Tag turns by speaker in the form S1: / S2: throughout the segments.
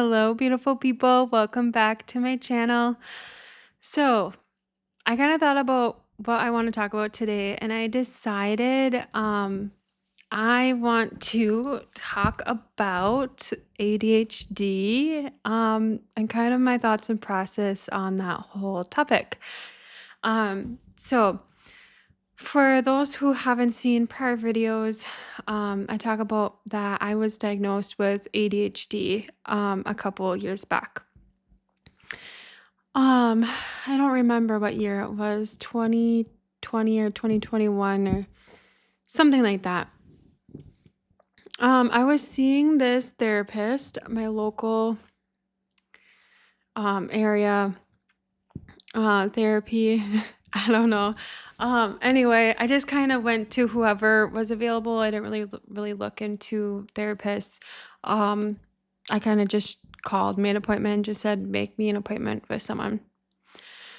S1: Hello, beautiful people. Welcome back to my channel. So, I kind of thought about what I want to talk about today, and I decided I want to talk about ADHD and kind of my thoughts and process on that whole topic. So, for those who haven't seen prior videos, I talk about that I was diagnosed with ADHD a couple years back. Um, I don't remember what year it was, 2020 or 2021 or something like that. I was seeing this therapist, my local area therapy. I don't know. Anyway, I just kind of went to whoever was available. I didn't really look into therapists. Um, I kind of just called, made an appointment, just said, make me an appointment with someone.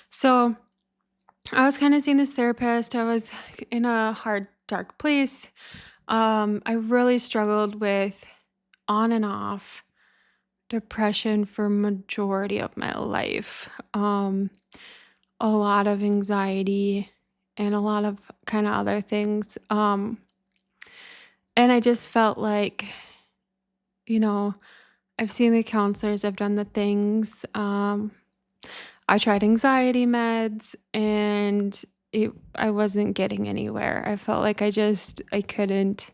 S1: So I was kind of seeing this therapist. I was in a hard, dark place. I really struggled with on and off depression for majority of my life. A lot of anxiety and a lot of kind of other things. And I just felt like, you know, I've seen the counselors, I've done the things. I tried anxiety meds and I wasn't getting anywhere. I felt like I couldn't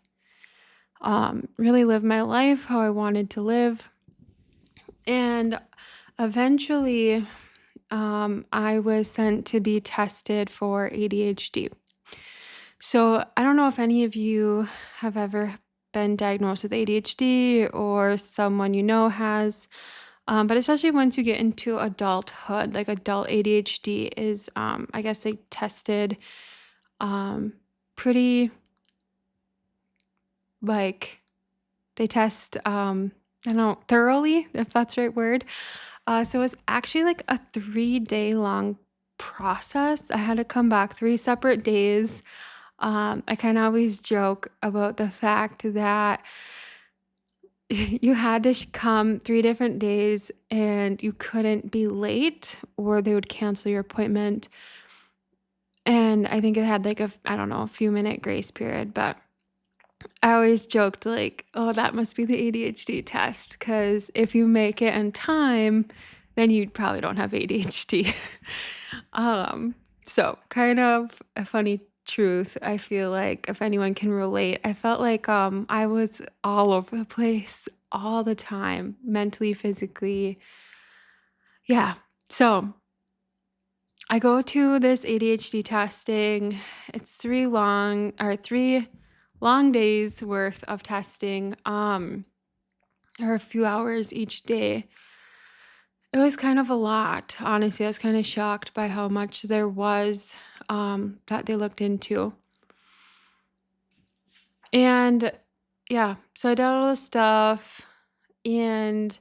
S1: really live my life how I wanted to live. And eventually, I was sent to be tested for ADHD. So I don't know if any of you have ever been diagnosed with ADHD or someone you know has, but especially once you get into adulthood, like adult ADHD is, I guess they tested um, pretty, like, they test, I don't know, thoroughly, if that's the right word. So it was actually like a 3-day long process. I had to come back 3 separate days. I kind of always joke about the fact that you had to come 3 different days and you couldn't be late or they would cancel your appointment. And I think it had like I don't know, a few minute grace period, but I always joked like, oh, that must be the ADHD test because if you make it in time, then you probably don't have ADHD. So kind of a funny truth. I feel like if anyone can relate, I felt like I was all over the place all the time, mentally, physically. Yeah. So I go to this ADHD testing. It's 3 long days worth of testing, or a few hours each day. It was kind of a lot, honestly. I was kind of shocked by how much there was that they looked into. And yeah, so I did all this stuff. And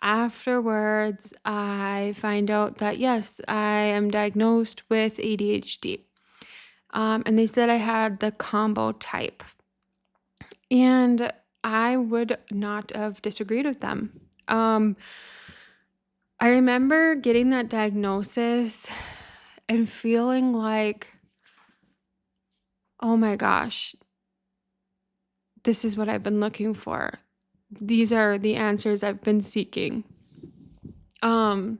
S1: afterwards, I find out that yes, I am diagnosed with ADHD. And they said I had the combo type. And I would not have disagreed with them. I remember getting that diagnosis and feeling like, oh my gosh, this is what I've been looking for. These are the answers I've been seeking. Um,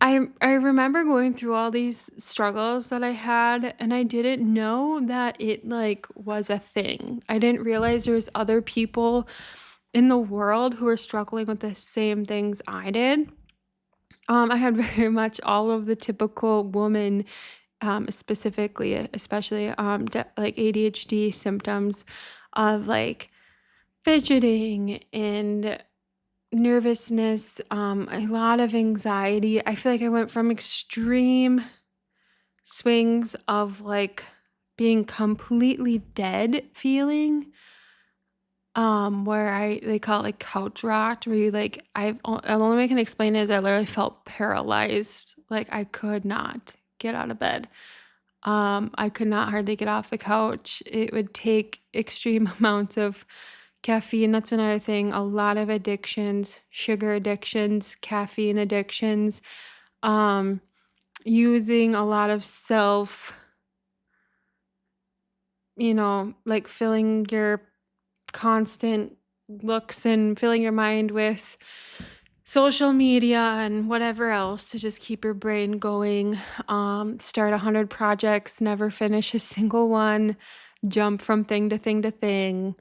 S1: I remember going through all these struggles that I had, and I didn't know that it like was a thing. I didn't realize there was other people in the world who were struggling with the same things I did. I had very much all of the typical woman, specifically, especially like ADHD symptoms of like fidgeting and nervousness, a lot of anxiety. I feel like I went from extreme swings of like being completely dead feeling, where they call it like couch rot, where you like the only way I can explain it is I literally felt paralyzed. Like I could not get out of bed. I could not hardly get off the couch. It would take extreme amounts of Caffeine, that's another thing. A lot of addictions, sugar addictions, caffeine addictions, um, using a lot of like filling your constant looks and filling your mind with social media and whatever else to just keep your brain going. Start 100 projects, never finish a single one, jump from thing to thing to thing,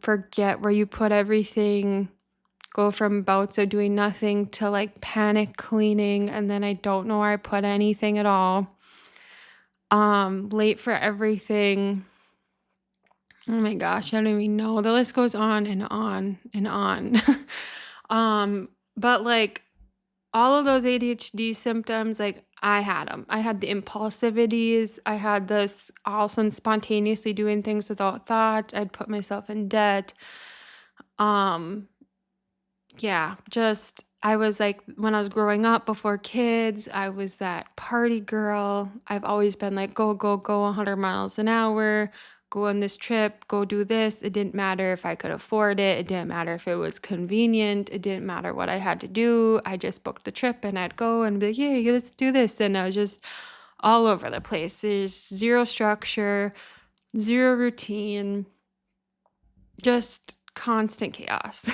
S1: forget where you put everything, go from bouts of doing nothing to like panic cleaning, and then I don't know where I put anything at all. Late for everything. Oh my gosh, I don't even know. The list goes on and on and on. But like all of those ADHD symptoms, like I had them. I had the impulsivities. I had this all of a sudden spontaneously doing things without thought. I'd put myself in debt. Um, yeah, just I was like when I was growing up before kids, I was that party girl. I've always been like go go go 100 miles an hour, go on this trip, go do this. It didn't matter if I could afford it. It didn't matter if it was convenient. It didn't matter what I had to do. I just booked the trip and I'd go and be like, "Yeah, let's do this." And I was just all over the place. There's zero structure, zero routine, just constant chaos.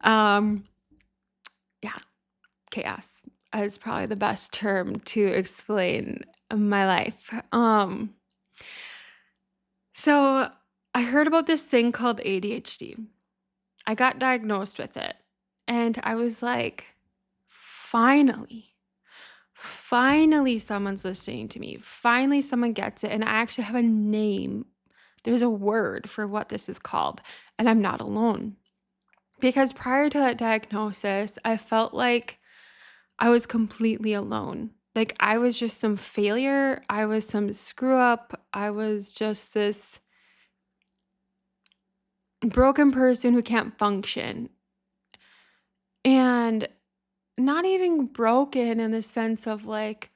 S1: um yeah, chaos is probably the best term to explain my life. So I heard about this thing called ADHD. I got diagnosed with it, and I was like, finally, finally, someone's listening to me. Finally, someone gets it, and I actually have a name. There's a word for what this is called, and I'm not alone. Because prior to that diagnosis, I felt like I was completely alone. Like I was just some failure. I was some screw up. I was just this broken person who can't function. And not even broken in the sense of like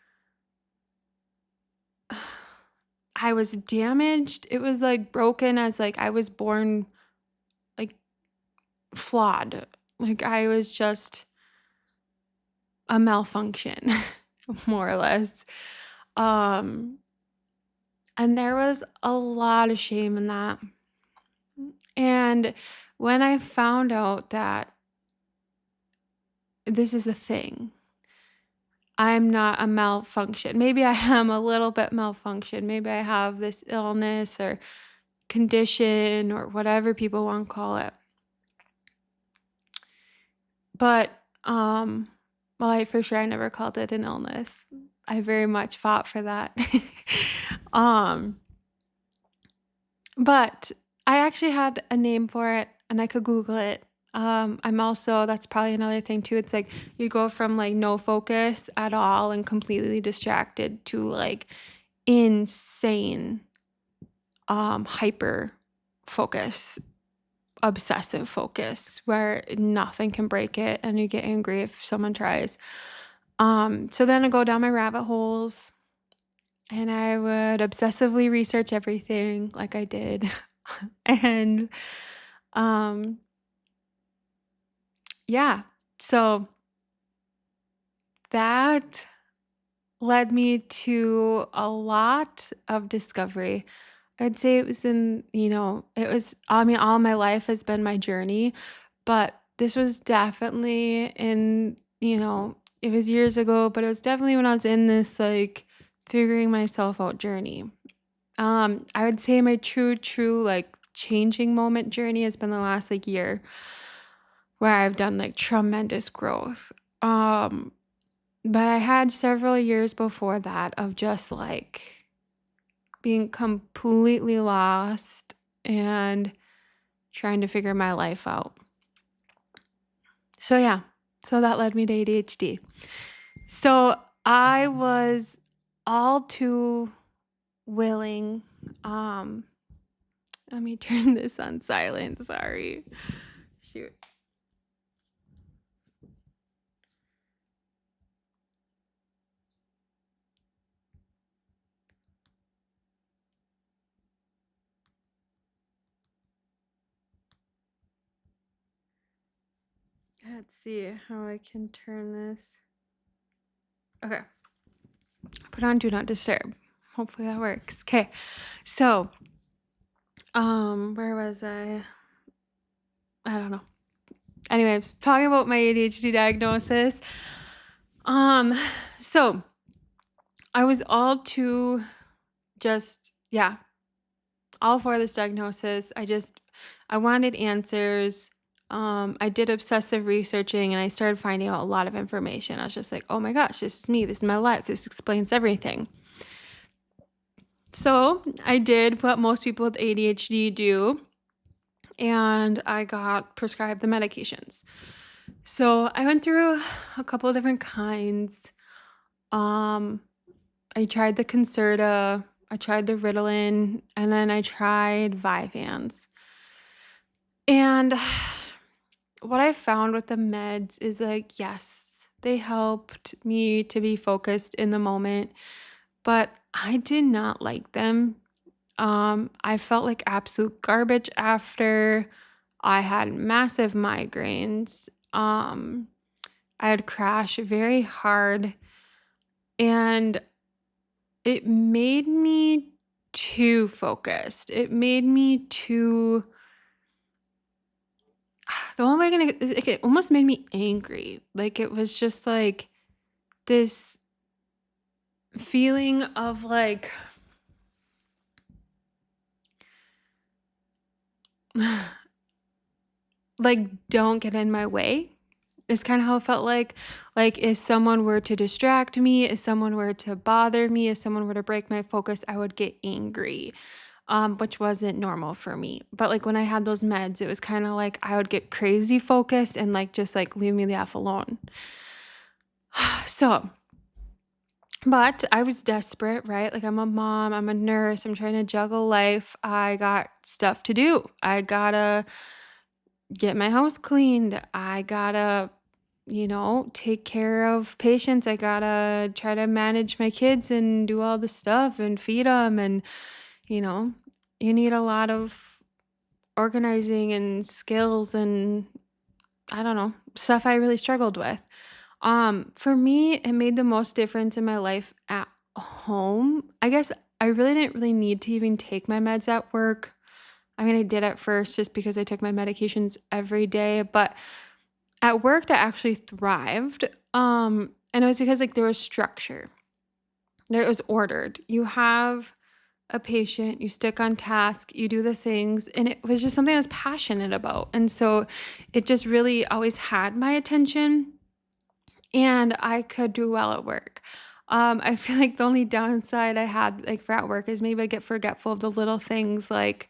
S1: I was damaged. It was like broken as like I was born like flawed. Like I was just a malfunction, more or less. Um and there was a lot of shame in that. And when I found out that this is a thing, I'm not a malfunction. Maybe I am a little bit malfunction. Maybe I have this illness or condition or whatever people want to call it. But well, for sure I never called it an illness. I very much fought for that. um But I actually had a name for it and I could Google it. I'm also, that's probably another thing too. It's like you go from like no focus at all and completely distracted to like insane, hyper focus, obsessive focus where nothing can break it and you get angry if someone tries. So then I go down my rabbit holes and I would obsessively research everything like I did. And um yeah, so that led me to a lot of discovery. I'd say it was it was, I mean, all my life has been my journey, but this was definitely it was years ago, but it was definitely when I was in this like figuring myself out journey. I would say my true like changing moment journey has been the last like year where I've done like tremendous growth. Um, but I had several years before that of just like being completely lost and trying to figure my life out. So yeah, so that led me to ADHD. So I was all too willing. Let me turn this on silent. Sorry. Shoot. Let's see how I can turn this. Okay. Put on do not disturb. Hopefully that works. Okay. So, where was I? I don't know. Anyway, talking about my ADHD diagnosis. So I was all too just, yeah, all for this diagnosis. I wanted answers. I did obsessive researching and I started finding out a lot of information. I was just like, oh my gosh, this is me. This is my life. This explains everything. So I did what most people with ADHD do, and I got prescribed the medications. So I went through a couple of different kinds. Um, I tried the Concerta, I tried the Ritalin, and then I tried Vyvanse. And what I found with the meds is like, yes, they helped me to be focused in the moment, but I did not like them. I felt like absolute garbage after. I had massive migraines. I had crash very hard, and it made me too focused. It made me too the only way I can like, it almost made me angry. Like it was just like this feeling of like don't get in my way. It's kind of how it felt like. Like if someone were to distract me, if someone were to bother me, if someone were to break my focus, I would get angry. Which wasn't normal for me. But like when I had those meds, it was kind of like I would get crazy focused and like just like leave me the F alone. So, but I was desperate, right? Like I'm a mom, I'm a nurse, I'm trying to juggle life. I got stuff to do. I gotta get my house cleaned. I gotta, take care of patients. I gotta try to manage my kids and do all the stuff and feed them. And, you know, you need a lot of organizing and skills and I don't know, stuff I really struggled with. For me, it made the most difference in my life at home. I guess I really didn't really need to even take my meds at work. I mean, I did at first just because I took my medications every day, but at work I actually thrived. And it was because like there was structure. There it was ordered. You have a patient, you stick on task, you do the things, and it was just something I was passionate about. And so it just really always had my attention and I could do well at work. I feel like the only downside I had like for at work is maybe I get forgetful of the little things like,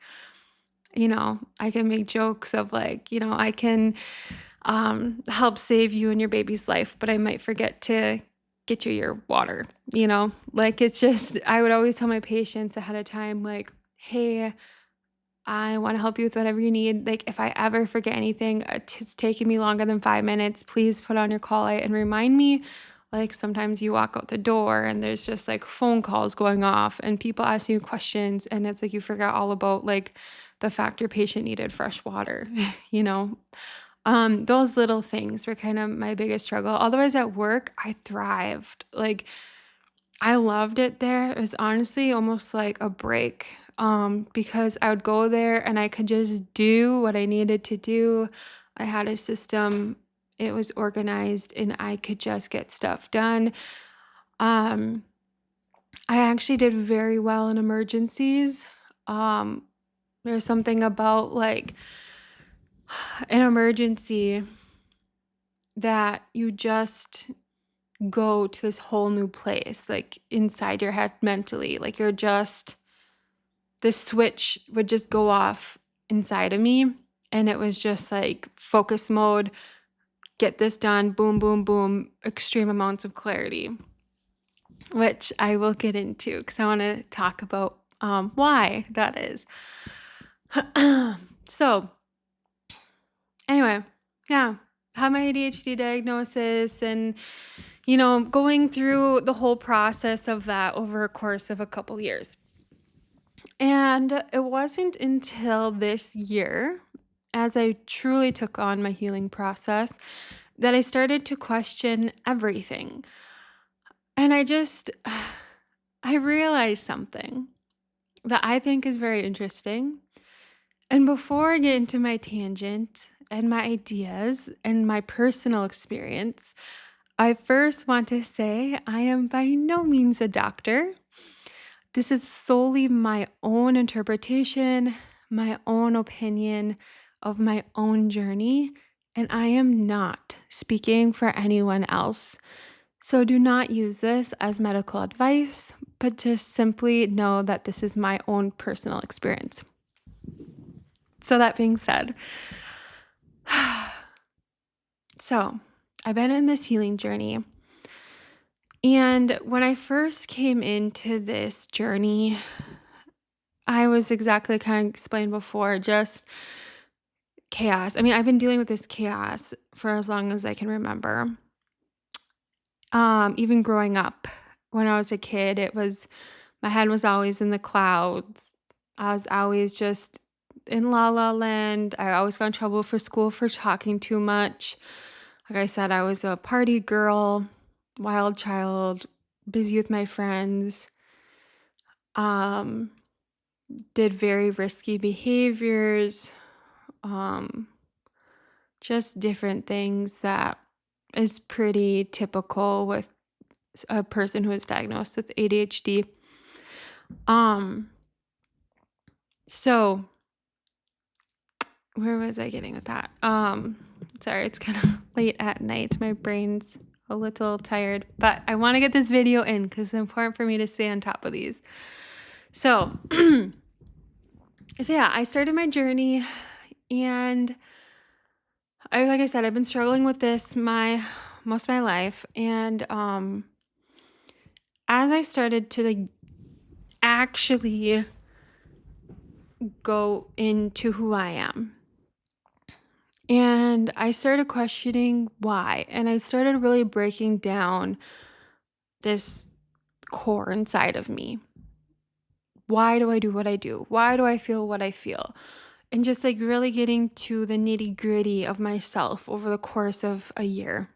S1: I can make jokes of like, I can help save you and your baby's life, but I might forget to get you your water, like it's just, I would always tell my patients ahead of time, like, hey, I want to help you with whatever you need. Like, if I ever forget anything, it's taking me longer than 5 minutes, please put on your call light and remind me. Like, sometimes you walk out the door and there's just like phone calls going off and people asking you questions, and it's like you forgot all about like the fact your patient needed fresh water, you know? Those little things were kind of my biggest struggle. Otherwise, at work, I thrived. Like, I loved it there. It was honestly almost like a break, because I would go there and I could just do what I needed to do. I had a system, it was organized, and I could just get stuff done. Um, I actually did very well in emergencies. Um, there's something about like an emergency that you just go to this whole new place, like inside your head mentally. Like you're just, the switch would just go off inside of me. And it was just like focus mode, get this done, boom, boom, boom, extreme amounts of clarity, which I will get into because I want to talk about why that is. So, anyway, yeah, had my ADHD diagnosis and going through the whole process of that over a course of a couple years. And it wasn't until this year, as I truly took on my healing process, that I started to question everything. And I realized something that I think is very interesting. And before I get into my tangent and my ideas and my personal experience, I first want to say I am by no means a doctor. This is solely my own interpretation, my own opinion of my own journey, and I am not speaking for anyone else. So do not use this as medical advice, but just simply know that this is my own personal experience. So that being said, so I've been in this healing journey. And when I first came into this journey, I was exactly kind of explained before, just chaos. I mean, I've been dealing with this chaos for as long as I can remember. Even growing up, when I was a kid, my head was always in the clouds. I was always just in la la land. I always got in trouble for school for talking too much. Like I said, I was a party girl, wild child, busy with my friends. Um, did very risky behaviors. Just different things that is pretty typical with a person who is diagnosed with ADHD. Um, so where was I getting with that? Sorry, it's kind of late at night. My brain's a little tired, but I want to get this video in because it's important for me to stay on top of these. So, yeah, I started my journey, and like I said, I've been struggling with this most of my life, and as I started to actually go into who I am, and I started questioning why, and I started really breaking down this core inside of me. Why do I do what I do? Why do I feel what I feel? And just like really getting to the nitty-gritty of myself over the course of a year,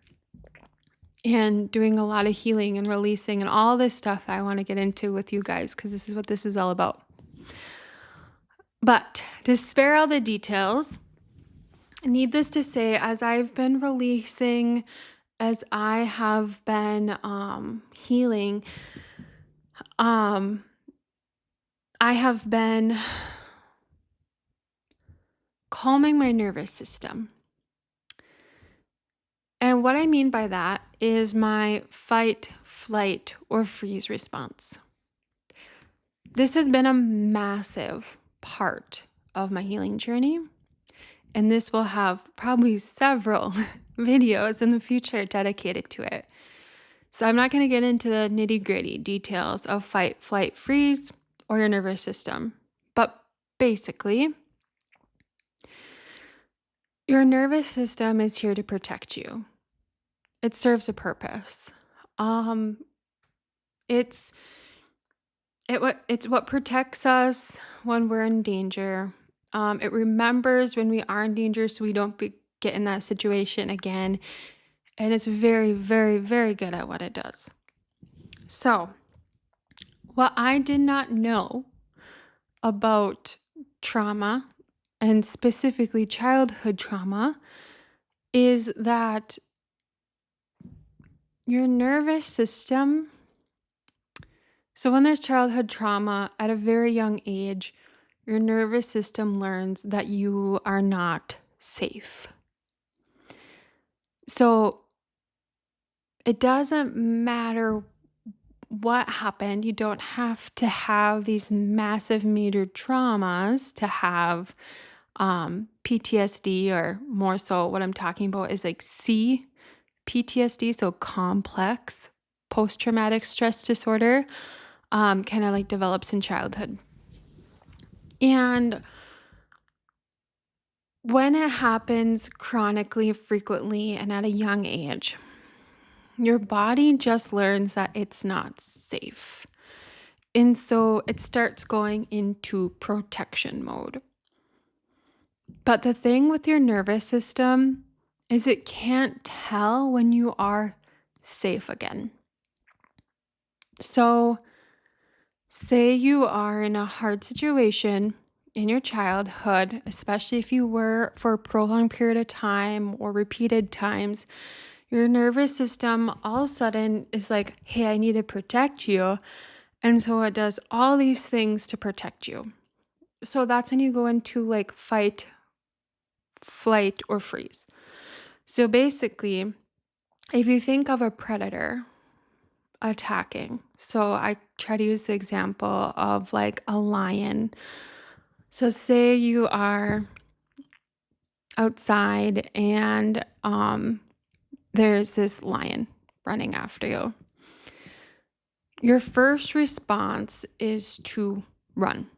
S1: and doing a lot of healing and releasing and all this stuff I want to get into with you guys, because this is what this is all about. But to spare all the details, needless to say, as I've been releasing, as I have been healing, I have been calming my nervous system. And what I mean by that is my fight, flight, or freeze response. This has been a massive part of my healing journey, and this will have probably several videos in the future dedicated to it. So I'm not going to get into the nitty-gritty details of fight, flight, freeze, or your nervous system. But basically, your nervous system is here to protect you. It serves a purpose. It's what protects us when we're in danger. It remembers when we are in danger so we don't get in that situation again. And it's very, very, very good at what it does. So, what I did not know about trauma, and specifically childhood trauma, is that your nervous system, so when there's childhood trauma at a very young age, your nervous system learns that you are not safe. So it doesn't matter what happened. You don't have to have these massive major traumas to have PTSD, or more so what I'm talking about is like CPTSD, so complex post-traumatic stress disorder, kind of like develops in childhood. And when it happens chronically, frequently, and at a young age, your body just learns that it's not safe. And so it starts going into protection mode. But the thing with your nervous system is it can't tell when you are safe again. So, say you are in a hard situation in your childhood, especially if you were for a prolonged period of time or repeated times, your nervous system all of a sudden is like, hey, I need to protect you. And so it does all these things to protect you. So that's when you go into like fight, flight, or freeze. So basically, if you think of a predator attacking, so I try to use the example of like a lion. So say you are outside and there's this lion running after you. Your first response is to run,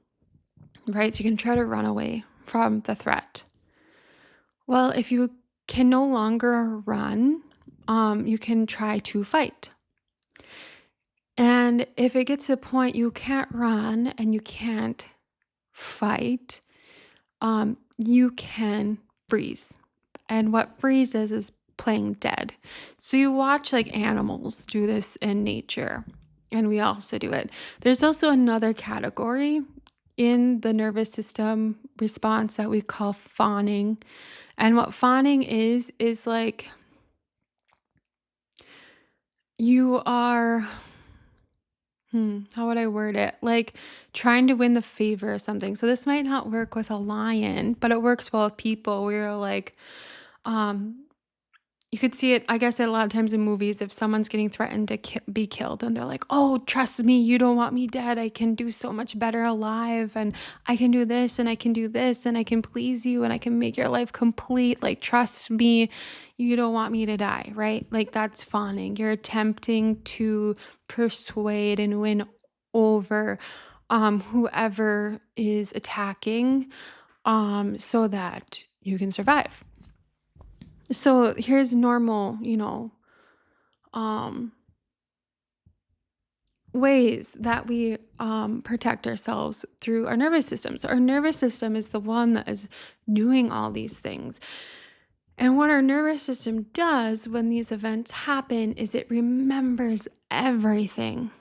S1: right? So you can try to run away from the threat. Well, if you can no longer run, you can try to fight. And if it gets to the point you can't run and you can't fight, you can freeze. And what freeze is playing dead. So you watch like animals do this in nature, and we also do it. There's also another category in the nervous system response that we call fawning. And what fawning is like you are, how would I word it? Like trying to win the favor or something. So this might not work with a lion, but it works well with people where you're like, um, you could see it, I guess, a lot of times in movies if someone's getting threatened to be killed and they're like, oh, trust me, you don't want me dead. I can do so much better alive. And I can do this and I can do this and I can please you and I can make your life complete. Like, trust me, you don't want me to die, right? Like, that's fawning. You're attempting to persuade and win over whoever is attacking so that you can survive. So here's normal, um, ways that we protect ourselves through our nervous system. So our nervous system is the one that is doing all these things. And what our nervous system does when these events happen is it remembers everything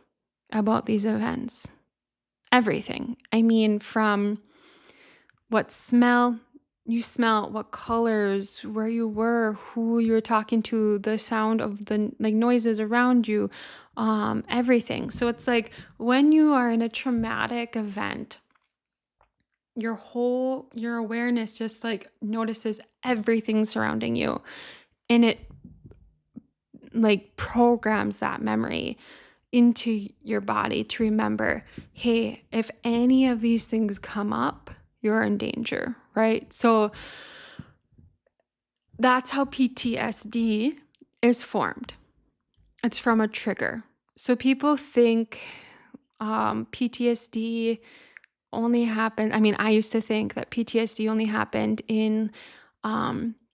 S1: about these events. Everything. I mean, from what smell you smell, what colors, where you were, who you were talking to, the sound of the like noises around you, everything. So it's like when you are in a traumatic event, your awareness just like notices everything surrounding you, and it like programs that memory into your body to remember, hey, if any of these things come up, you're in danger, right? So that's how PTSD is formed. It's from a trigger. So people think PTSD only happened. I mean, I used to think that PTSD only happened in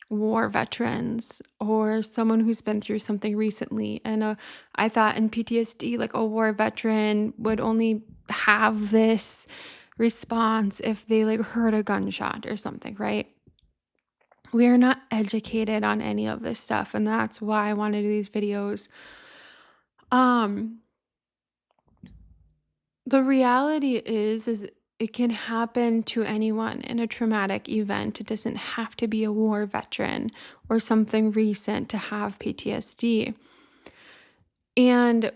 S1: war veterans or someone who's been through something recently. And I thought in PTSD, like a war veteran would only have this response if they like heard a gunshot or something, right? We are not educated on any of this stuff, and that's why I want to do these videos. Um, the reality is it can happen to anyone in a traumatic event. It doesn't have to be a war veteran or something recent to have PTSD. And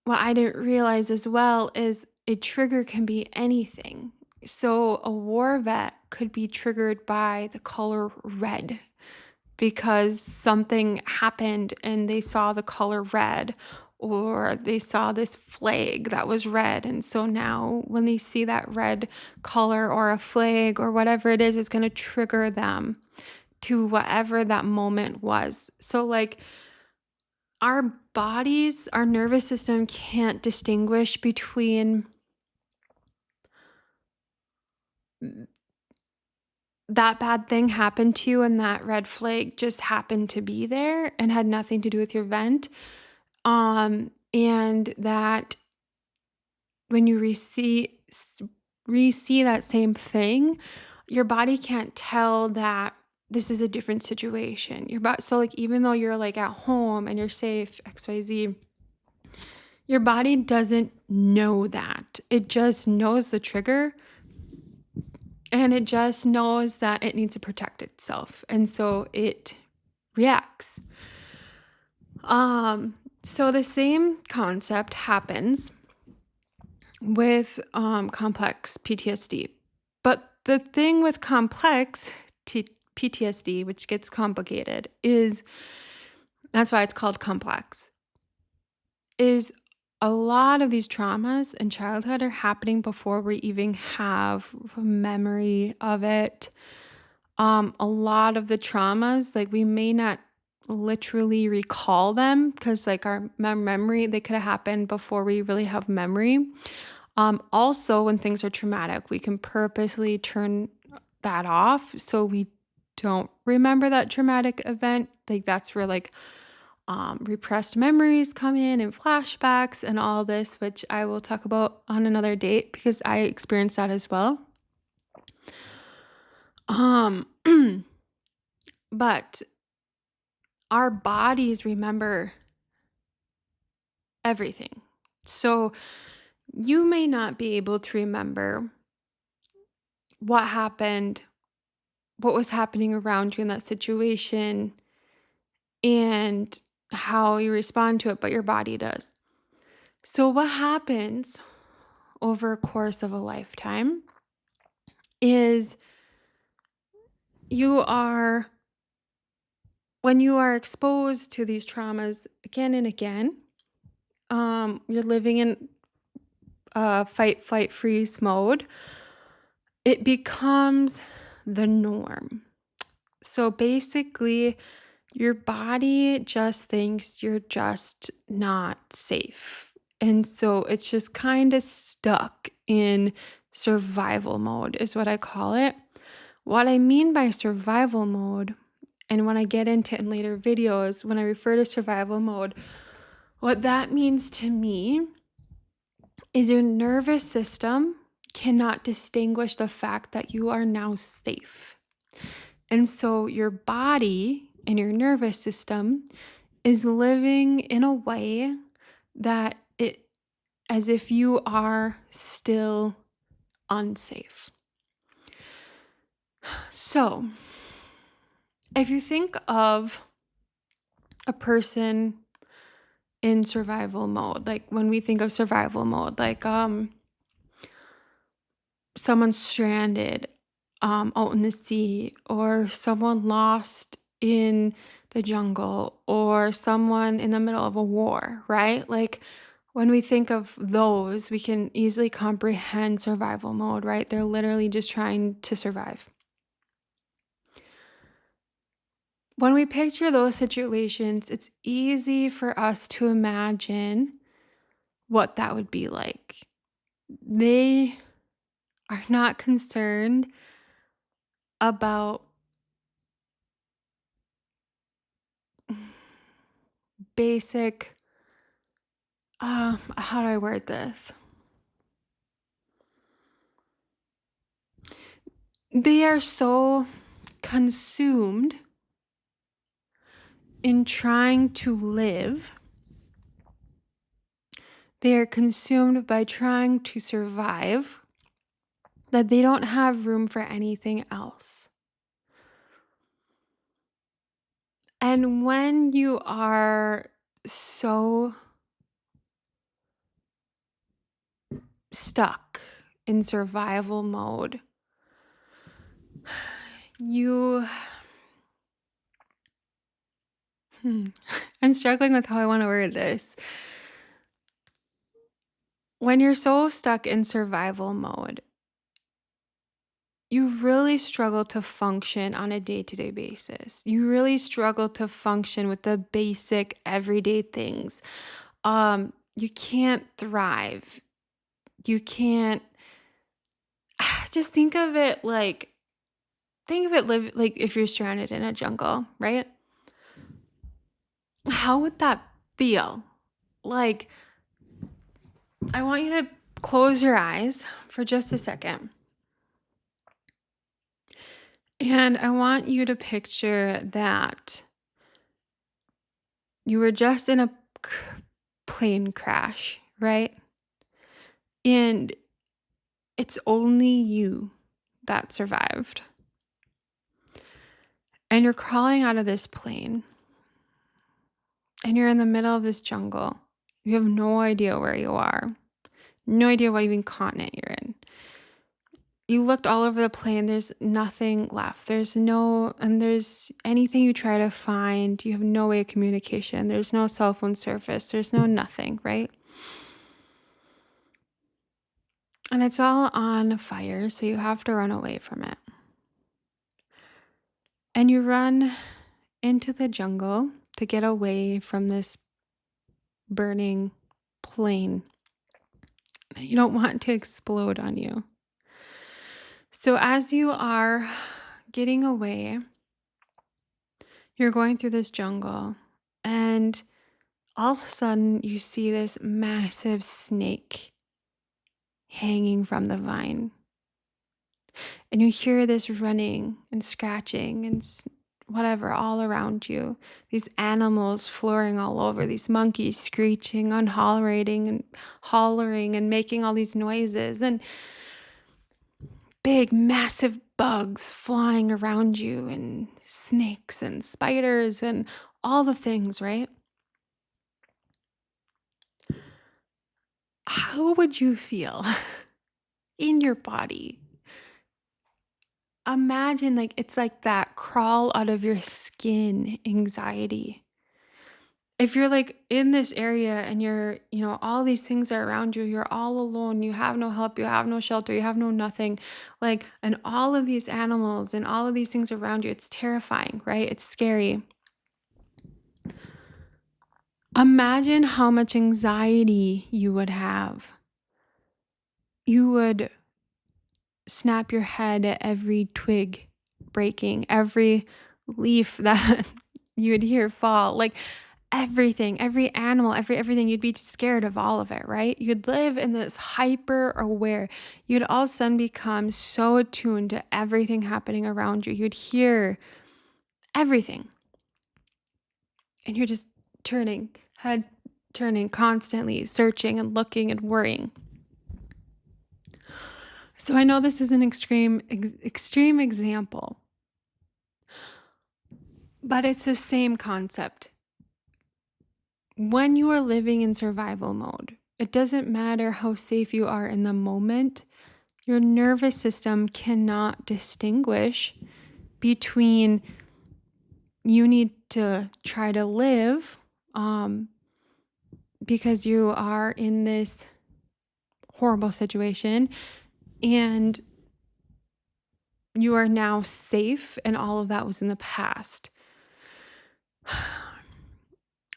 S1: what I didn't realize as well is a trigger can be anything. So a war vet could be triggered by the color red because something happened and they saw the color red, or they saw this flag that was red. And so now when they see that red color or a flag or whatever it is, it's going to trigger them to whatever that moment was. So like our bodies, our nervous system can't distinguish between that bad thing happened to you and that red flag just happened to be there and had nothing to do with your event. And that when you re-see that same thing, your body can't tell that this is a different situation. So like even though you're like at home and you're safe, XYZ, your body doesn't know that. It just knows the trigger, and it just knows that it needs to protect itself. And so it reacts. So the same concept happens with complex PTSD. But the thing with complex PTSD, which gets complicated, is that's why it's called complex, is a lot of these traumas in childhood are happening before we even have a memory of it. A lot of the traumas, like we may not literally recall them because like our memory, they could have happened before we really have memory. Also, when things are traumatic, we can purposely turn that off so we don't remember that traumatic event. Like that's where like repressed memories come in and flashbacks and all this, which I will talk about on another date because I experienced that as well. But our bodies remember everything. So you may not be able to remember what happened, what was happening around you in that situation, and how you respond to it, but your body does. So what happens over a course of a lifetime is when you are exposed to these traumas again and again, you're living in fight, flight, freeze mode. It becomes the norm. So basically, your body just thinks you're just not safe. And so it's just kind of stuck in survival mode, is what I call it. What I mean by survival mode, and when I get into it in later videos, when I refer to survival mode, what that means to me is your nervous system cannot distinguish the fact that you are now safe. And so your body and your nervous system is living in a way that as if you are still unsafe. So if you think of a person in survival mode, like when we think of survival mode, like someone stranded out in the sea, or someone lost in the jungle, or someone in the middle of a war, right? Like when we think of those, we can easily comprehend survival mode, right? They're literally just trying to survive. When we picture those situations, it's easy for us to imagine what that would be like. They are not concerned about basic, how do I word this? They are so consumed in trying to live. They are consumed by trying to survive, that they don't have room for anything else. And when you are so stuck in survival mode, I'm struggling with how I want to word this. When you're so stuck in survival mode, you really struggle to function on a day-to-day basis. You really struggle to function with the basic everyday things. You can't thrive. You can't just think of it like if you're stranded in a jungle, right? How would that feel? Like, I want you to close your eyes for just a second. And I want you to picture that you were just in a c- plane crash, right? And it's only you that survived. And you're crawling out of this plane and you're in the middle of this jungle. You have no idea where you are, no idea what even continent you're in. You looked all over the plane, there's nothing left. There's anything you try to find, you have no way of communication. There's no cell phone service, there's no nothing, right? And it's all on fire, so you have to run away from it. And you run into the jungle to get away from this burning plane that you don't want to explode on you. So as you are getting away, you're going through this jungle, and all of a sudden you see this massive snake hanging from the vine. And you hear this running and scratching and whatever all around you. These animals flooring all over, these monkeys screeching and hollering and making all these noises, and big, massive bugs flying around you, and snakes and spiders and all the things, right? How would you feel in your body? Imagine like it's like that crawl out of your skin anxiety. If you're like in this area and all these things are around you, you're all alone, you have no help, you have no shelter, you have no nothing, like, and all of these animals and all of these things around you, it's terrifying, right? It's scary. Imagine how much anxiety you would have. You would snap your head at every twig breaking, every leaf that you would hear fall, like everything, every animal, everything. You'd be scared of all of it, right? You'd live in this hyper aware. You'd all of a sudden become so attuned to everything happening around you. You'd hear everything. And you're just head turning constantly, searching and looking and worrying. So I know this is an extreme example, but it's the same concept. When you are living in survival mode, it doesn't matter how safe you are in the moment, your nervous system cannot distinguish between you need to try to live because you are in this horrible situation and you are now safe, and all of that was in the past.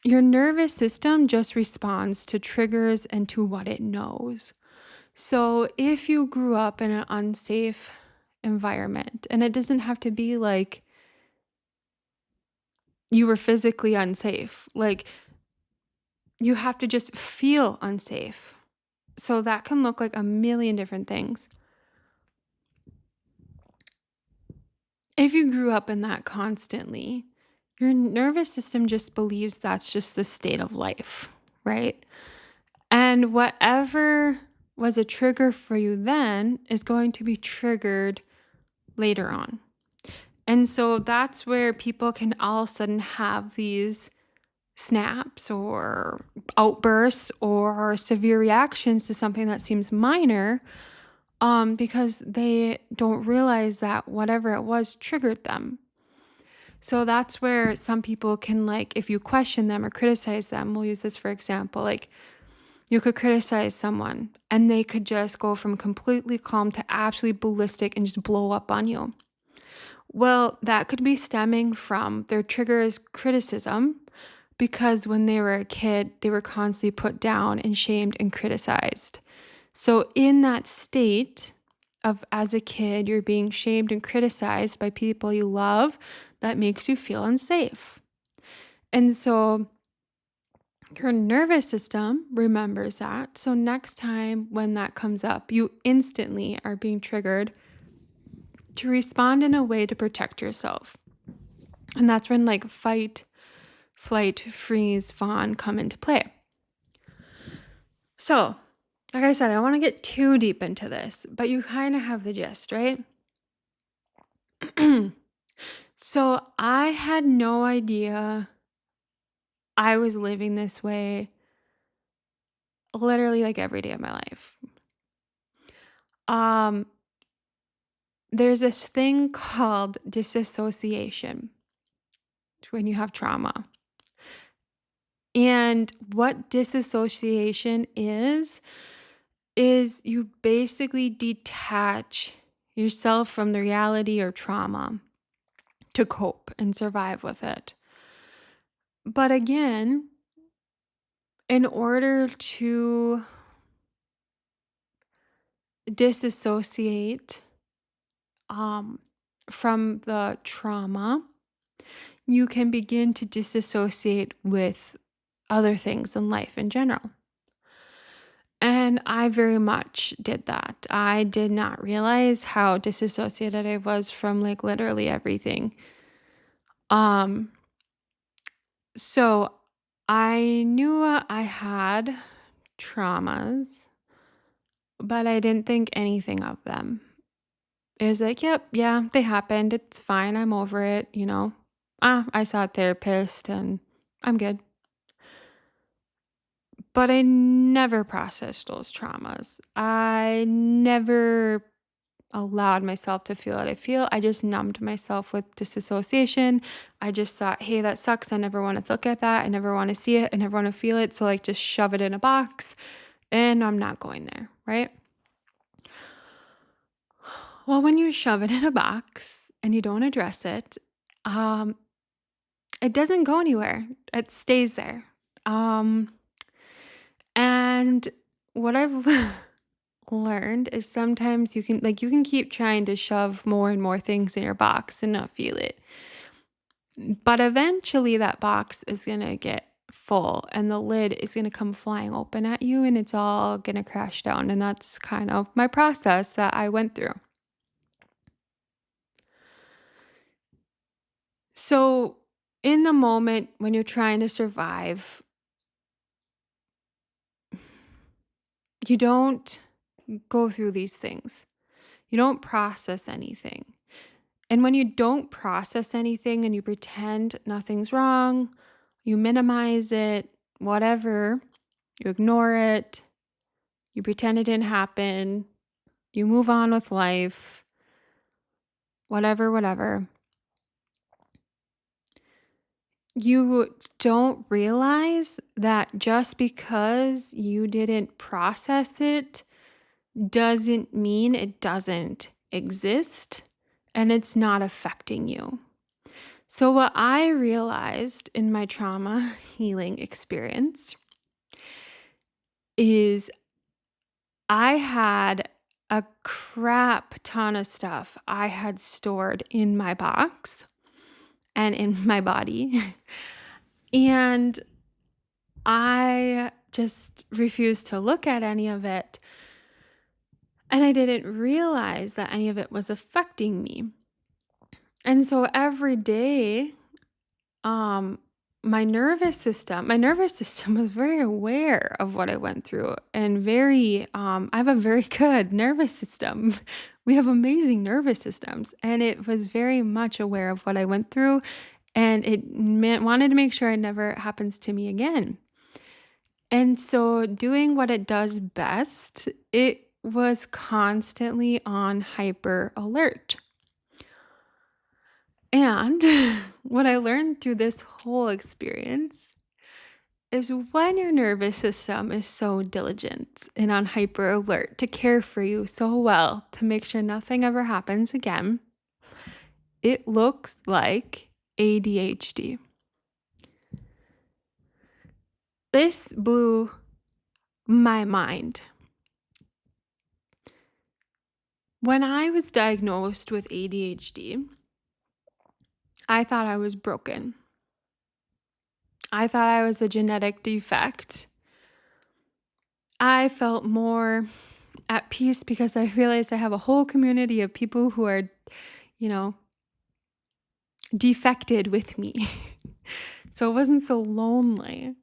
S1: Your nervous system just responds to triggers and to what it knows. So if you grew up in an unsafe environment, and it doesn't have to be like you were physically unsafe, like you have to just feel unsafe. So that can look like a million different things. If you grew up in that constantly, your nervous system just believes that's just the state of life, right? And whatever was a trigger for you then is going to be triggered later on. And so that's where people can all of a sudden have these snaps or outbursts or severe reactions to something that seems minor, because they don't realize that whatever it was triggered them. So that's where some people can, like, if you question them or criticize them, we'll use this for example, like you could criticize someone and they could just go from completely calm to absolutely ballistic and just blow up on you. Well, that could be stemming from their trigger is criticism, because when they were a kid, they were constantly put down and shamed and criticized. So in that state of as a kid, you're being shamed and criticized by people you love, that makes you feel unsafe. And so your nervous system remembers that. So next time when that comes up, you instantly are being triggered to respond in a way to protect yourself. And that's when like fight, flight, freeze, fawn come into play. So, like I said, I don't want to get too deep into this, but you kind of have the gist, right? So I had no idea I was living this way literally like every day of my life. Um, there's this thing called disassociation when you have trauma. And what disassociation is you basically detach yourself from the reality or trauma to cope and survive with it. But again, in order to disassociate from the trauma, you can begin to disassociate with other things in life in general. And I very much did that. I did not realize how disassociated I was from like literally everything. Um, so I knew I had traumas, but I didn't think anything of them. It was like, yep, yeah, they happened. It's fine. I'm over it, you know. I saw a therapist and I'm good. But I never processed those traumas. I never allowed myself to feel what I feel. I just numbed myself with disassociation. I just thought, hey, that sucks. I never want to look at that. I never want to see it. I never want to feel it. So, like, just shove it in a box and I'm not going there, right? Well, when you shove it in a box and you don't address it, it doesn't go anywhere. It stays there. And what I've learned is sometimes you can keep trying to shove more and more things in your box and not feel it. But eventually that box is going to get full and the lid is going to come flying open at you and it's all going to crash down. And that's kind of my process that I went through. So, in the moment when you're trying to survive, you don't go through these things. You don't process anything. And when you don't process anything and you pretend nothing's wrong, you minimize it, whatever, you ignore it, you pretend it didn't happen, you move on with life, whatever. You don't realize that just because you didn't process it doesn't mean it doesn't exist and it's not affecting you. So, what I realized in my trauma healing experience is I had a crap ton of stuff I had stored in my box and in my body. And I just refused to look at any of it. And I didn't realize that any of it was affecting me. And so every day, um, my nervous system was very aware of what I went through and I have a very good nervous system. We have amazing nervous systems and it was very much aware of what I went through and it wanted to make sure it never happens to me again. And so doing what it does best, it was constantly on hyper alert. And what I learned through this whole experience is when your nervous system is so diligent and on hyper alert to care for you so well to make sure nothing ever happens again, it looks like ADHD. This blew my mind. When I was diagnosed with ADHD, I thought I was broken. I thought I was a genetic defect. I felt more at peace because I realized I have a whole community of people who are you know, defected with me. So it wasn't so lonely.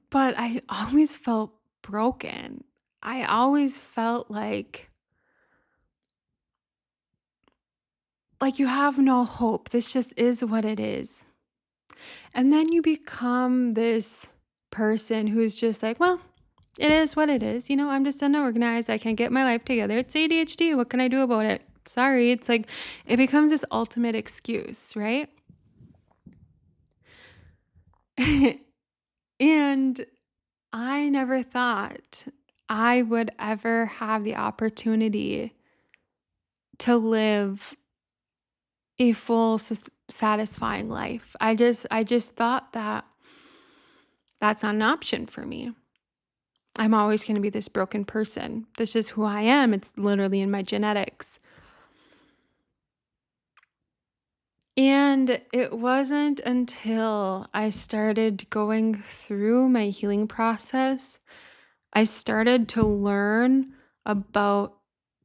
S1: But I always felt broken. I always felt like you have no hope. This just is what it is. And then you become this person who's just like, well, it is what it is. I'm just unorganized. I can't get my life together. It's ADHD. What can I do about it? Sorry. It's like it becomes this ultimate excuse, right? And I never thought I would ever have the opportunity to live a full, satisfying life. I just thought that that's not an option for me. I'm always going to be this broken person. This is who I am. It's literally in my genetics. And it wasn't until I started going through my healing process, I started to learn about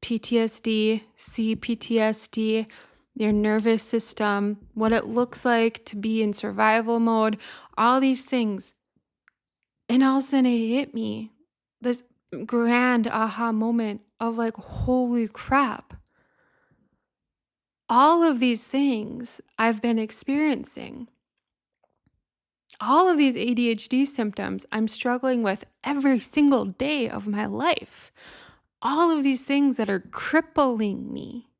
S1: PTSD, CPTSD, your nervous system, what it looks like to be in survival mode, all these things. And all of a sudden it hit me, this grand aha moment of like, holy crap. All of these things I've been experiencing, all of these ADHD symptoms I'm struggling with every single day of my life, all of these things that are crippling me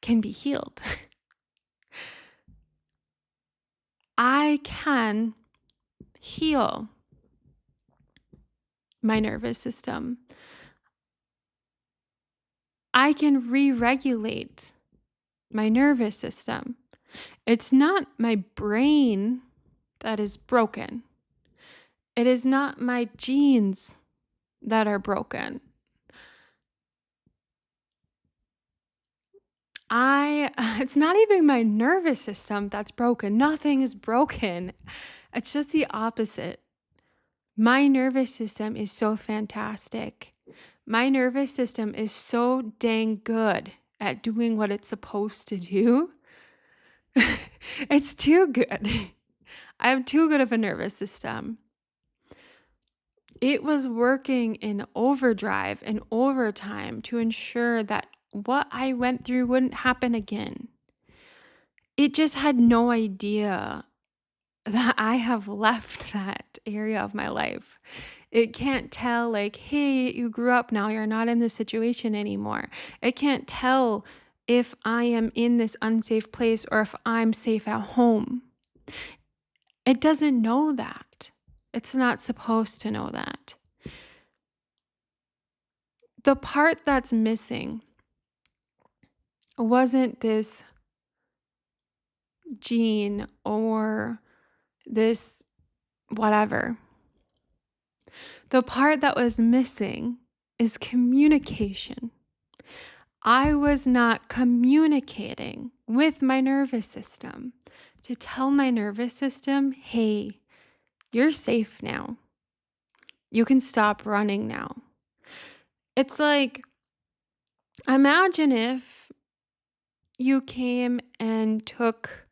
S1: can be healed. I can heal my nervous system. I can re-regulate my nervous system. It's not my brain that is broken. It is not my genes that are broken. It's not even my nervous system that's broken. Nothing is broken. It's just the opposite. My nervous system is so fantastic. My nervous system is so dang good at doing what it's supposed to do. It's too good. I have too good of a nervous system. It was working in overdrive and overtime to ensure that what I went through wouldn't happen again. It just had no idea that I have left that area of my life. It can't tell, like, hey, you grew up now, you're not in this situation anymore. It can't tell if I am in this unsafe place or if I'm safe at home. It doesn't know that. It's not supposed to know that. The part that's missing wasn't this gene or this whatever. The part that was missing is communication. I was not communicating with my nervous system to tell my nervous system, hey, you're safe now. You can stop running now. It's like, imagine if you came and took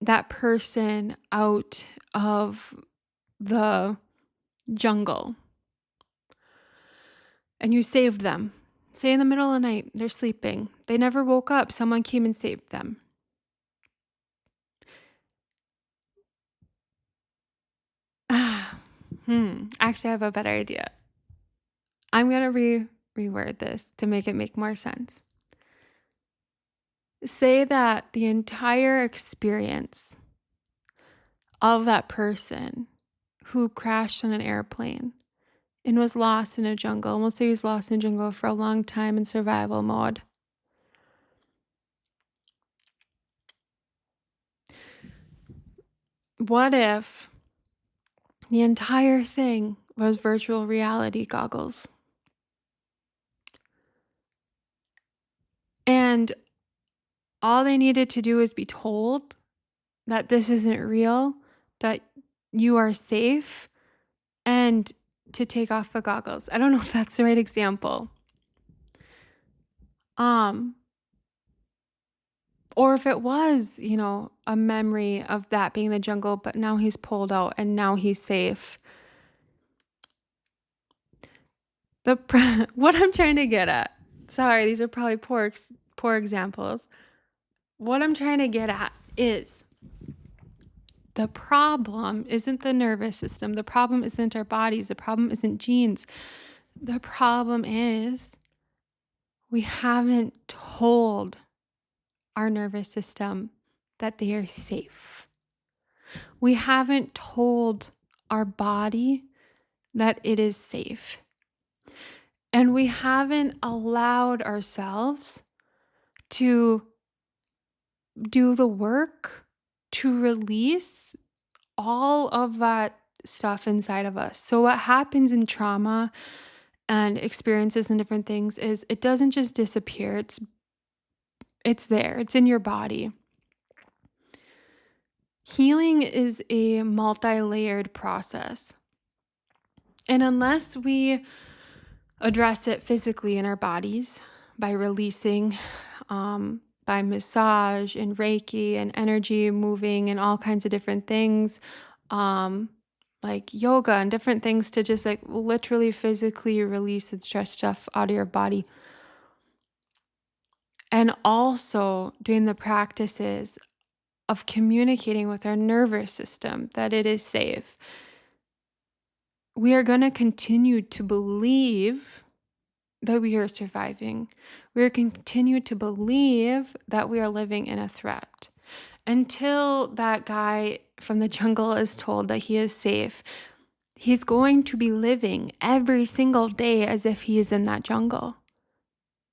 S1: that person out of the jungle and you saved them. Say in the middle of the night, they're sleeping. They never woke up. Someone came and saved them. Actually, I have a better idea. I'm going to reword this to make it make more sense. Say that the entire experience of that person who crashed on an airplane and was lost in a jungle, and we'll say he was lost in a jungle for a long time in survival mode. What if the entire thing was virtual reality goggles? And all they needed to do is be told that this isn't real, that you are safe, and to take off the goggles. I don't know if that's the right example. Um, or if it was, a memory of that being the jungle, but now he's pulled out and now he's safe. What I'm trying to get at, sorry, these are probably poor examples. What I'm trying to get at is the problem isn't the nervous system. The problem isn't our bodies. The problem isn't genes. The problem is we haven't told our nervous system that they are safe. We haven't told our body that it is safe. And we haven't allowed ourselves to do the work to release all of that stuff inside of us. So, what happens in trauma and experiences and different things is it doesn't just disappear, it's there, it's in your body. Healing is a multi-layered process. And unless we address it physically in our bodies by releasing, by massage and Reiki and energy moving and all kinds of different things, like yoga and different things to just like literally physically release and stress stuff out of your body. And also doing the practices of communicating with our nervous system that it is safe. We are going to continue to believe that we are surviving. We are continue to believe that we are living in a threat until that guy from the jungle is told that he is safe. He's going to be living every single day as if he is in that jungle.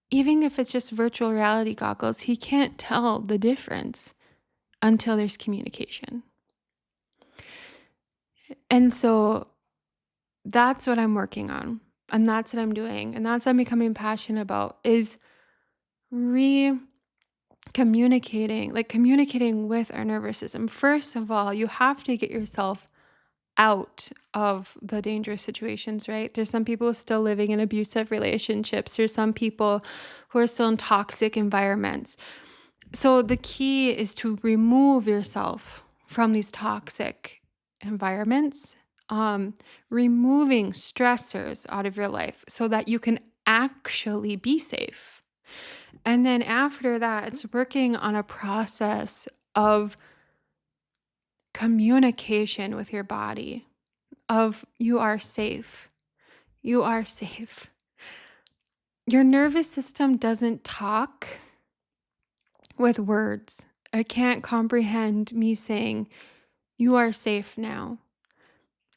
S1: Even if it's just virtual reality goggles, he can't tell the difference until there's communication. And so that's what I'm working on. And that's what I'm doing. And that's what I'm becoming passionate about is communicating with our nervous system. First of all, you have to get yourself out of the dangerous situations, right? There's some people still living in abusive relationships. There's some people who are still in toxic environments. So the key is to remove yourself from these toxic environments, removing stressors out of your life so that you can actually be safe. And then after that, it's working on a process of communication with your body of you are safe. You are safe. Your nervous system doesn't talk with words. It can't comprehend me saying, you are safe now.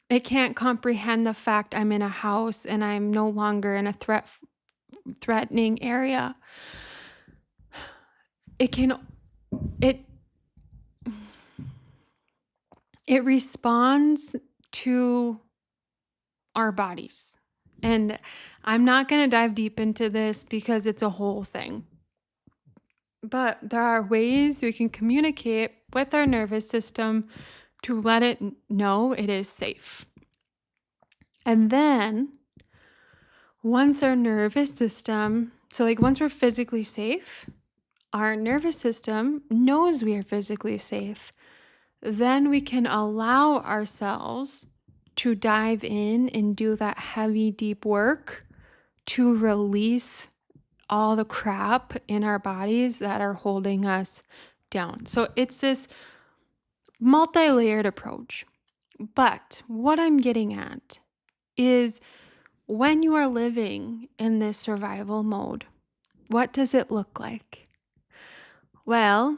S1: It can't comprehend the fact I'm in a house and I'm no longer in a threatening area. It responds to our bodies. And I'm not going to dive deep into this because it's a whole thing. But there are ways we can communicate with our nervous system to let it know it is safe. And then once our nervous system, once we're physically safe, our nervous system knows we are physically safe, then we can allow ourselves to dive in and do that heavy, deep work to release all the crap in our bodies that are holding us down. So it's this multi-layered approach. But what I'm getting at is when you are living in this survival mode, what does it look like? Well,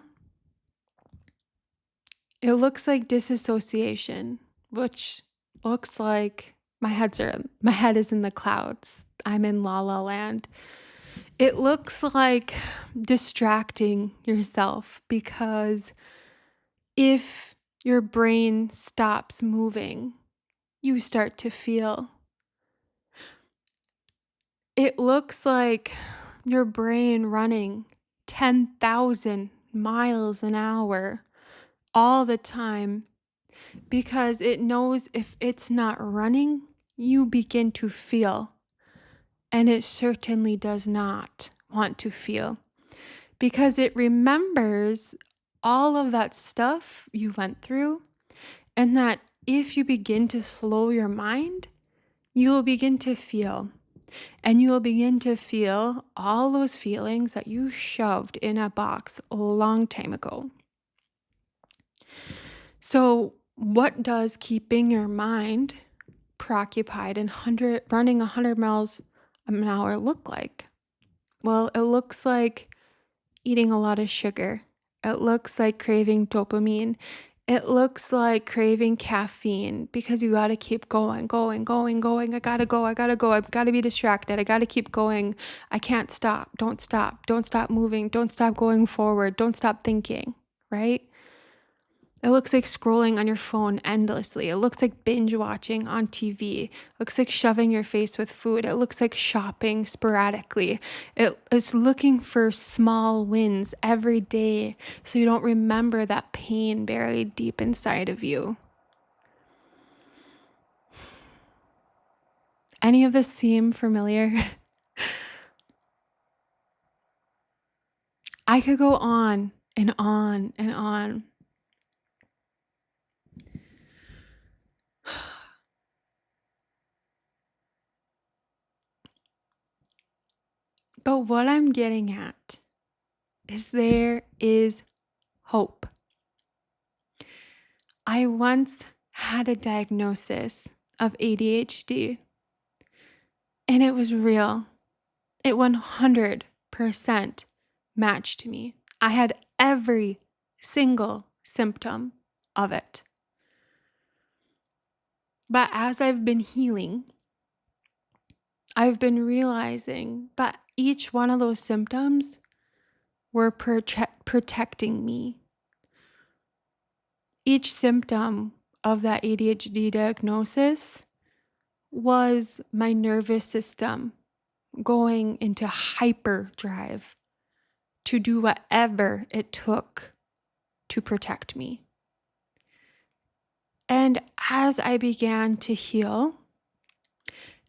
S1: it looks like disassociation, which looks like my head is in the clouds. I'm in la la land. It looks like distracting yourself because if your brain stops moving, you start to feel. It looks like your brain running 10,000 miles an hour all the time because it knows if it's not running, you begin to feel. And it certainly does not want to feel because it remembers all of that stuff you went through, and that if you begin to slow your mind, you will begin to feel. And you will begin to feel all those feelings that you shoved in a box a long time ago. So, what does keeping your mind preoccupied and running 100 miles an hour look like? Well, it looks like eating a lot of sugar. It looks like craving dopamine. It looks like craving caffeine because you got to keep going, going, going, going. I got to go. I got to go. I've got to be distracted. I got to keep going. I can't stop. Don't stop. Don't stop moving. Don't stop going forward. Don't stop thinking, right? It looks like scrolling on your phone endlessly. It looks like binge watching on TV. It looks like shoving your face with food. It looks like shopping sporadically. It's looking for small wins every day so you don't remember that pain buried deep inside of you. Any of this seem familiar? I could go on and on and on. But what I'm getting at is there is hope. I once had a diagnosis of ADHD, and it was real. It 100% matched me. I had every single symptom of it. But as I've been healing, I've been realizing that each one of those symptoms were protecting me. Each symptom of that ADHD diagnosis was my nervous system going into hyperdrive to do whatever it took to protect me. And as I began to heal,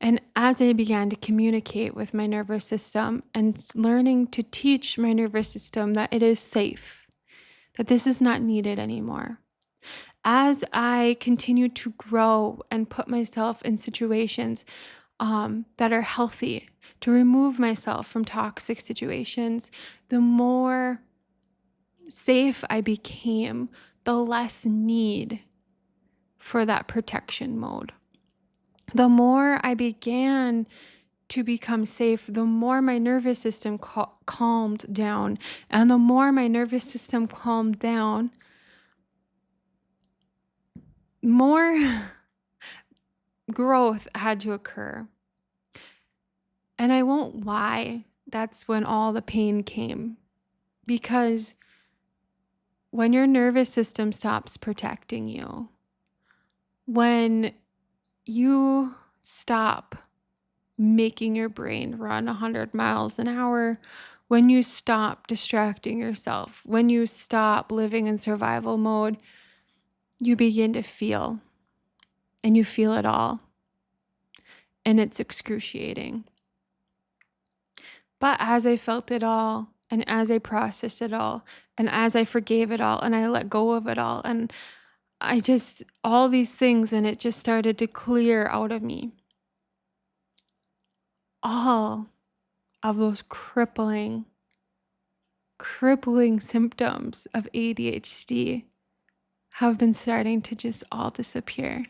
S1: and as I began to communicate with my nervous system and learning to teach my nervous system that it is safe, that this is not needed anymore, as I continued to grow and put myself in situations that are healthy, to remove myself from toxic situations, the more safe I became, the less need for that protection mode. The more I began to become safe, the more my nervous system calmed down. And the more my nervous system calmed down, more growth had to occur. And I won't lie, that's when all the pain came. Because when your nervous system stops protecting you, when you stop making your brain run 100 miles an hour, when you stop distracting yourself, when you stop living in survival mode, you begin to feel, and you feel it all. And it's excruciating. But as I felt it all, and as I processed it all, and as I forgave it all, and I let go of it all, and all these things, and it just started to clear out of me. All of those crippling symptoms of ADHD have been starting to just all disappear.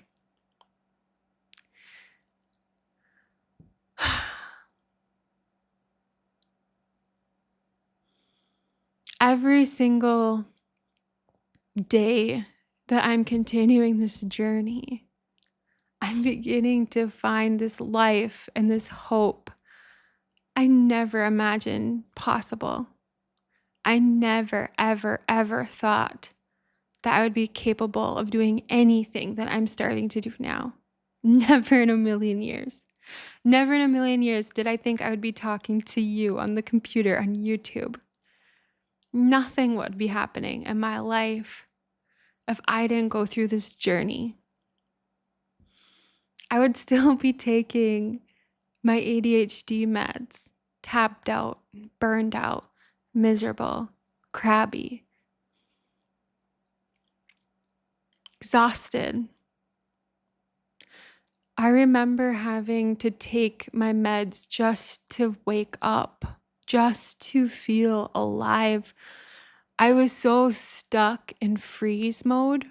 S1: Every single day that I'm continuing this journey, I'm beginning to find this life and this hope I never imagined possible. I never, ever, ever thought that I would be capable of doing anything that I'm starting to do now. Never in a million years. Never in a million years did I think I would be talking to you on the computer on YouTube. Nothing would be happening in my life if I didn't go through this journey. I would still be taking my ADHD meds. tapped out, burned out, miserable, crabby, exhausted. I remember having to take my meds just to wake up, just to feel alive. I was so stuck in freeze mode.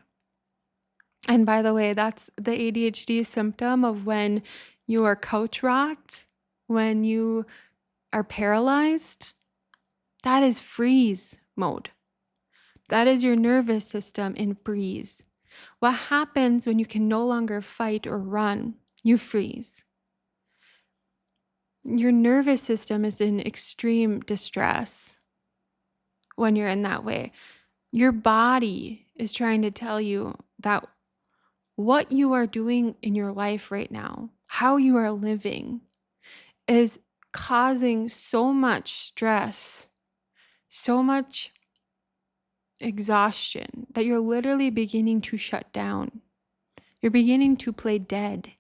S1: And by the way, that's the ADHD symptom of when you are couch rot, when you are paralyzed. That is freeze mode. That is your nervous system in freeze. What happens when you can no longer fight or run? You freeze. Your nervous system is in extreme distress when you're in that way. Your body is trying to tell you that what you are doing in your life right now, how you are living, is causing so much stress, so much exhaustion that you're literally beginning to shut down. You're beginning to play dead.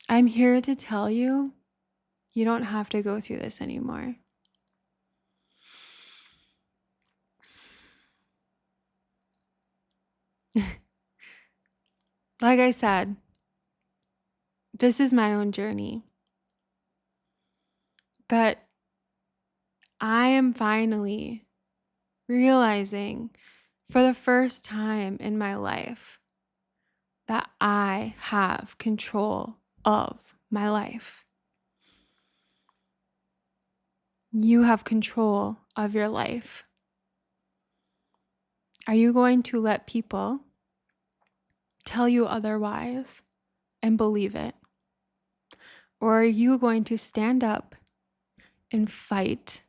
S1: I'm here to tell you, you don't have to go through this anymore. Like I said, this is my own journey. But I am finally realizing for the first time in my life that I have control of my life. You have control of your life. Are you going to let people tell you otherwise and believe it? Or are you going to stand up and fight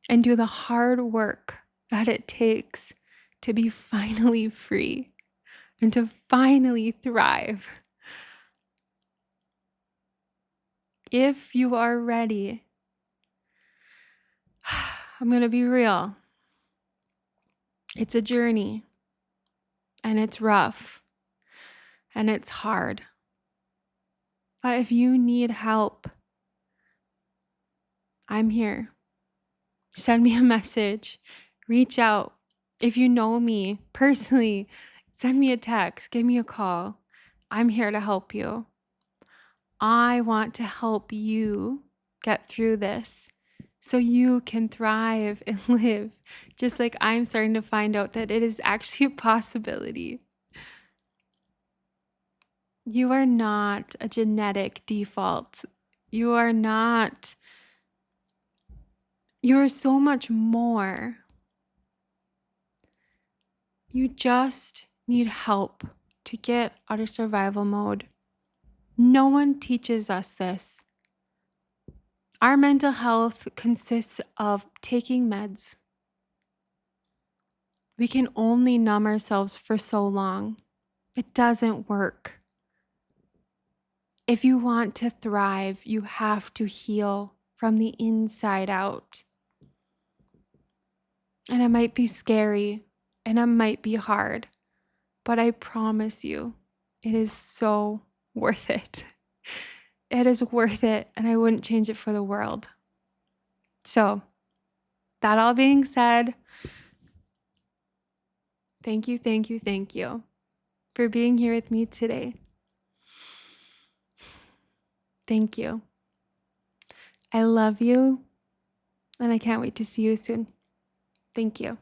S1: and do the hard work that it takes to be finally free and to finally thrive? If you are ready, I'm going to be real. It's a journey, and it's rough, and it's hard. But if you need help, I'm here. Send me a message, reach out. If you know me personally, send me a text, give me a call. I'm here to help you. I want to help you get through this so you can thrive and live, just like I'm starting to find out that it is actually a possibility. You are not a genetic default. You are not. You are so much more. You just need help to get out of survival mode. No one teaches us this. Our mental health consists of taking meds. We can only numb ourselves for so long. It doesn't work. If you want to thrive, you have to heal from the inside out. And it might be scary and it might be hard, but I promise you, it is so worth it. It is worth it, and I wouldn't change it for the world. So, that all being said, thank you for being here with me today. Thank you. I love you, and I can't wait to see you soon. Thank you.